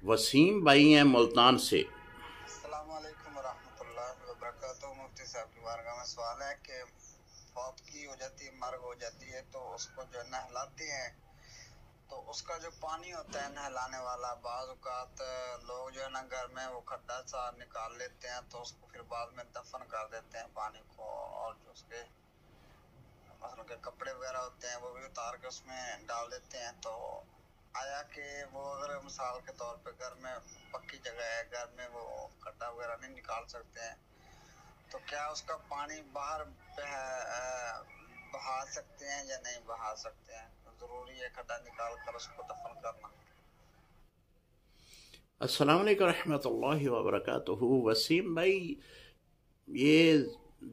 वसीम भाई हैं मुल्तान से। अस्सलाम वालेकुम रहमतुल्लाहि वबरकातुहू। मुफ्ती साहब की बारगाह में सवाल है कि फौतगी हो जाती है, मर्ग हो जाती है, तो उसको जो नहलाते हैं तो उसका जो पानी होता है नहलाने वाला, बाज़ औक़ात लोग जो है ना घर में वो खड्डा सा निकाल लेते हैं तो उसको फिर बाद में दफन कर देते हैं पानी को, और जो उसके मतलब के कपड़े वगैरह होते हैं वो भी उतार के उसमें डाल देते हैं। तो आया कि वो अगर मिसाल के तौर पे घर में पक्की जगह है, घर में वो खड्डा वगैरह नहीं निकाल सकते हैं, तो क्या उसका पानी बाहर बहा सकते हैं या नहीं बहा सकते हैं? ज़रूरी है खड्डा निकाल कर उसको दफन करना? अस्सलाम वालेकुम रहमतुल्लाहि व बरकातुहू। वसीम भाई, ये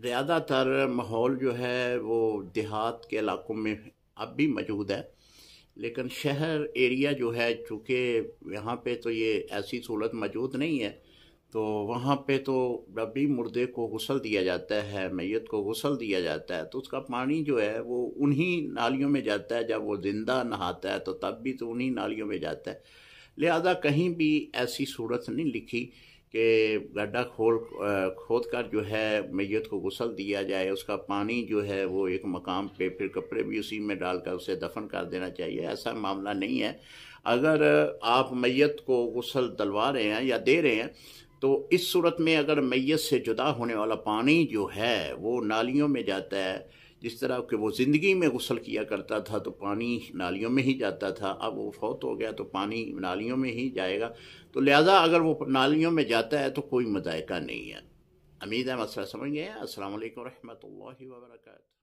ज़्यादातर माहौल जो है वो देहात के इलाकों में अब भी मौजूद है, लेकिन शहर एरिया जो है चूँकि यहाँ पे तो ये ऐसी सहूलत मौजूद नहीं है, तो वहाँ पे तो जब भी मुर्दे को गुस्ल दिया जाता है, मैयत को गुस्ल दिया जाता है, तो उसका पानी जो है वो उन्हीं नालियों में जाता है। जब वो ज़िंदा नहाता है तो तब भी तो उन्हीं नालियों में जाता है। लिहाजा कहीं भी ऐसी सूरत नहीं लिखी कि गड्ढा खोद कर जो है मैयत को गुस्ल दिया जाए, उसका पानी जो है वो एक मकाम पे फिर कपड़े भी उसी में डालकर उसे दफन कर देना चाहिए। ऐसा मामला नहीं है। अगर आप मैयत को गुस्ल दिलवा रहे हैं या दे रहे हैं, तो इस सूरत में अगर मैयत से जुदा होने वाला पानी जो है वो नालियों में जाता है, जिस तरह कि वो ज़िंदगी में गुस्ल किया करता था तो पानी नालियों में ही जाता था, अब वो फौत हो गया तो पानी नालियों में ही जाएगा। तो लिहाजा अगर वो नालियों में जाता है तो कोई मज़ायका नहीं है। उम्मीद है मसला समझ गए हैं। अस्सलाम वालेकुम रहमतुल्लाहि व बरकातुहू।